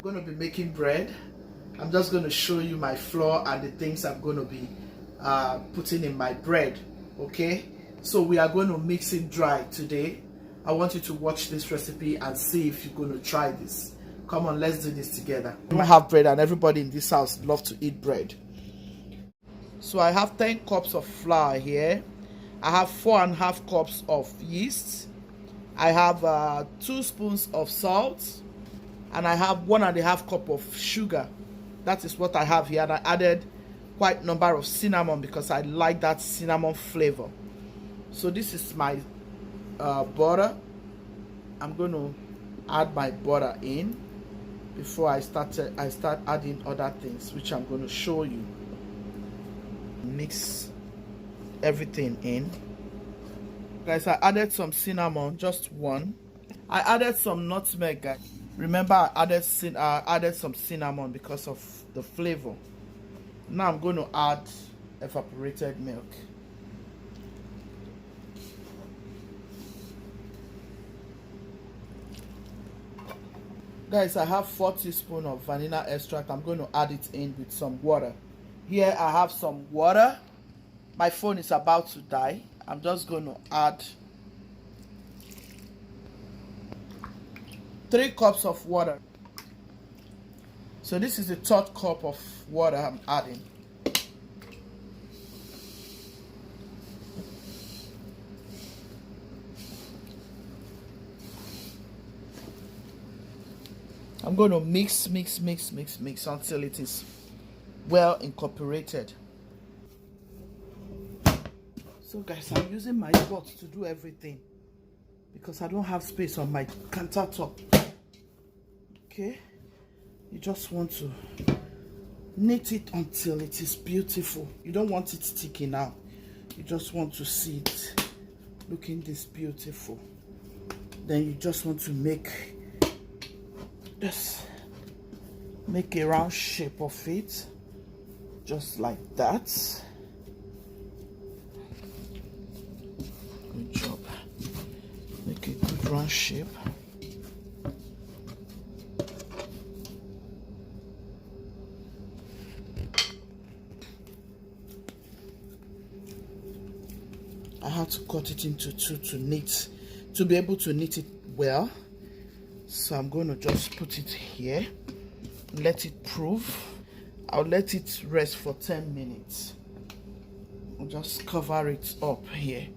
I'm going to be making bread. I'm just going to show you my flour and the things I'm going to be putting in my bread. Okay, so we are going to mix it dry today. I want you to watch this recipe and see if you're going to try this. Come on, let's do this together. I have bread and everybody in this house love to eat bread. So I have 10 cups of flour here. I have 4.5 cups of yeast. I have 2 spoons of salt. And I have 1.5 cup of sugar. That is what I have here. And I added quite a number of cinnamon because I like that cinnamon flavor. So this is my butter. I'm going to add my butter in before I start adding other things, which I'm going to show you. Mix everything in. Guys, I added some cinnamon, just one. I added some nutmeg, guys. Remember, I added some cinnamon because of the flavor. Now I'm going to add evaporated milk. Guys, I have 4 teaspoons of vanilla extract. I'm going to add it in with some water. Here I have some water. My phone is about to die. I'm just going to add 3 cups of water. So this is the 3rd cup of water I'm adding. I'm going to mix until it is well incorporated. So guys, I'm using my pot to do everything because I don't have space on my countertop. Okay, you just want to knead it until it is beautiful. You don't want it sticky now. You just want to see it looking this beautiful. Then you just want to make a round shape of it, just like that. Good job. Make a good round shape. I had to cut it into 2 to be able to knit it well. So I'm going to just put it here, let it proof. I'll let it rest for 10 minutes. I'll just cover it up here.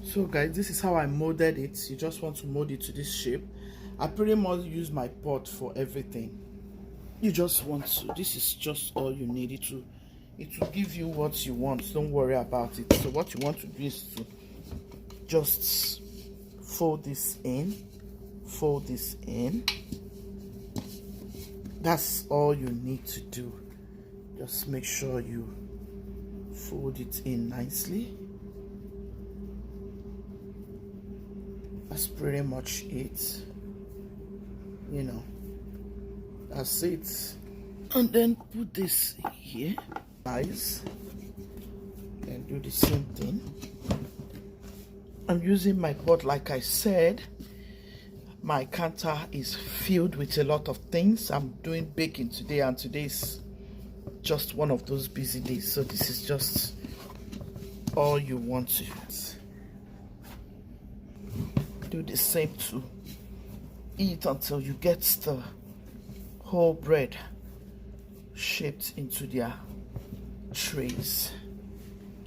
So guys, this is how I molded it. You just want to mold it to this shape. I pretty much use my pot for everything. You just want to, this is just all you need. It will give you what you want. Don't worry about it. So what you want to do is to just fold this in. That's all you need to do. Just make sure you fold it in nicely. That's pretty much it. You know, that's it. And then put this here, guys, and do the same thing. I'm using my pot, like I said. My counter is filled with a lot of things. I'm doing baking today, and today's just one of those busy days. So this is just all you want to do. The same to eat until you get the whole bread shaped into their trays.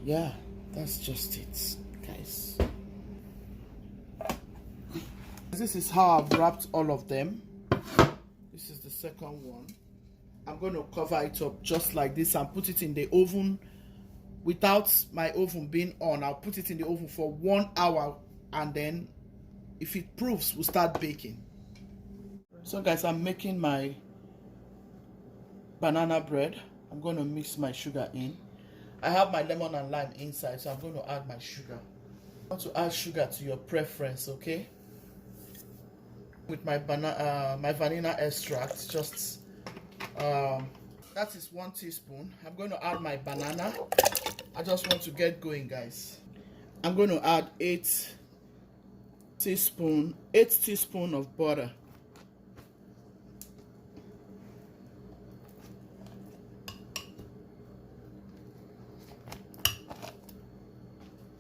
Yeah, that's just it, guys. This is how I've wrapped all of them. This is the second one. I'm going to cover it up just like this and put it in the oven without my oven being on. I'll put it in the oven for 1 hour, and then if it proves, we'll start baking. So guys, I'm making my banana bread. I'm going to mix my sugar in. I have my lemon and lime inside, so I'm going to add my sugar. I want to add sugar to your preference, okay? With my vanilla extract, just that is 1 teaspoon. I'm going to add my banana. I just want to get going, guys. I'm going to add 8 8 teaspoons of butter.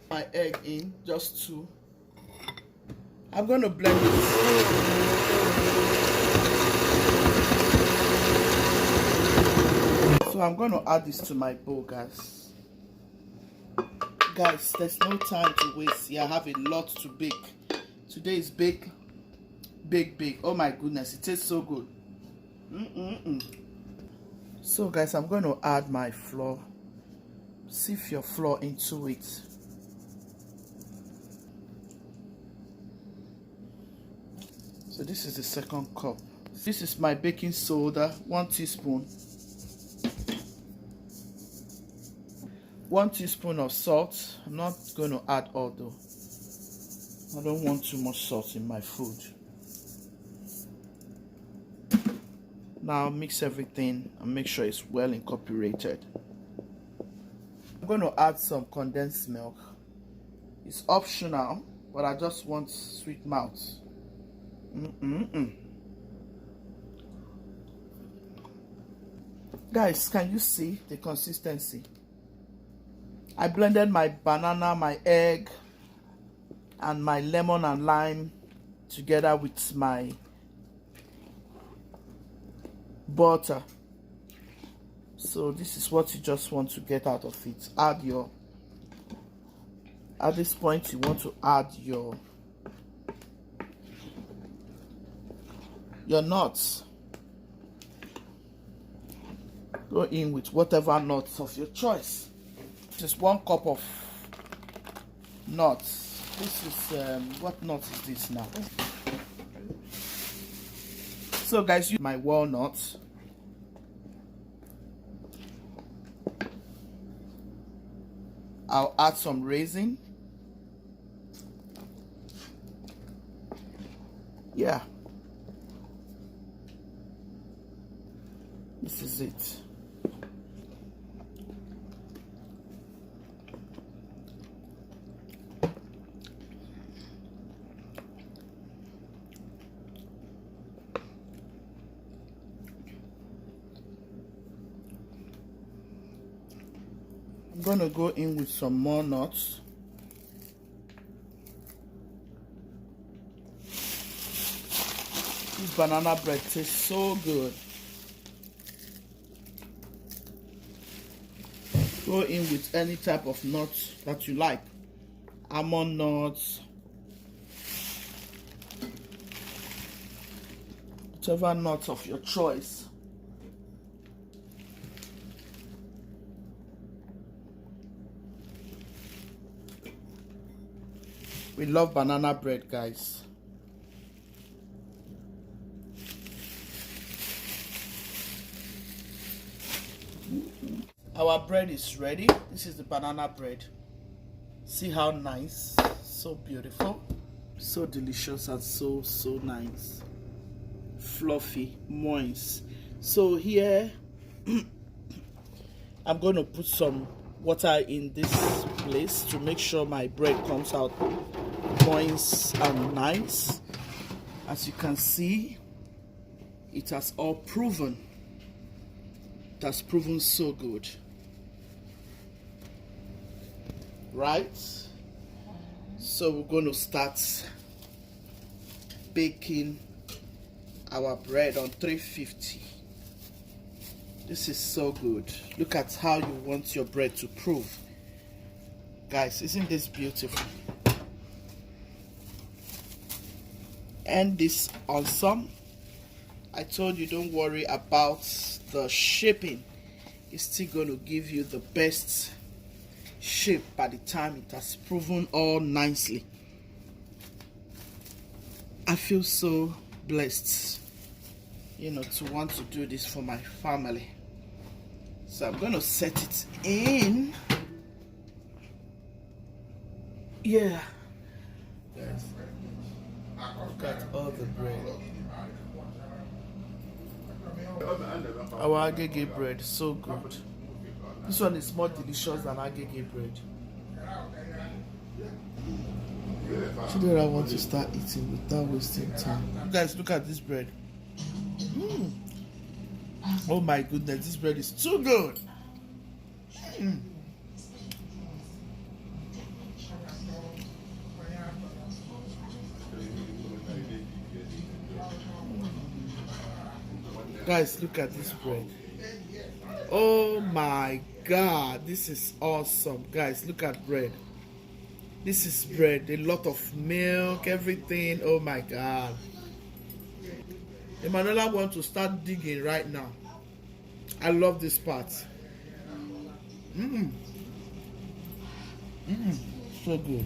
My egg in, just 2. I'm going to blend it. So I'm going to add this to my bowl, guys. Guys, there's no time to waste. Yeah, I have a lot to bake. Today is big. Oh my goodness, it tastes so good. So guys, I'm going to add my flour. Sieve your flour into it. So this is the 2nd cup. This is my baking soda, 1 teaspoon. 1 teaspoon of salt. I'm not going to add all though. I don't want too much salt in my food. Now mix everything and make sure it's well incorporated. I'm going to add some condensed milk. It's optional, but I just want sweet mouth. Guys, can you see the consistency? I blended my banana, my egg, and my lemon and lime together with my butter. So this is what you just want to get out of it. At this point you want to add your nuts. Go in with whatever nuts of your choice. Just 1 cup of nuts. This is what nut is this now? So guys, use my walnuts. I'll add some raisin. Yeah. This is it. I'm going to go in with some more nuts. This banana bread tastes so good. Go in with any type of nuts that you like. Almond nuts. Whichever nuts of your choice. We love banana bread, guys. Our bread is ready. This is the banana bread. See how nice, so beautiful, so delicious, and so nice, fluffy, moist. So here I'm going to put some water in this place to make sure my bread comes out moist and nice. As you can see, it has all proven. It has proven so good. Right? So we're going to start baking our bread on 350. This is so good. Look at how you want your bread to prove. Guys, isn't this beautiful? And this awesome. I told you, don't worry about the shaping. It's still going to give you the best shape by the time it has proven all nicely. I feel so blessed, you know, to want to do this for my family. So I'm going to set it in. Yeah. Guys, look at all the bread. Our agege bread, so good. This one is more delicious than agege bread. Today I want to start eating without wasting time. You guys, look at this bread. Oh my goodness, this bread is too good. Guys, look at this bread. Oh my God, this is awesome. Guys, look at bread. This is bread, a lot of milk, everything. Oh my God. Emanuela wants to start digging right now. I love this part. So good.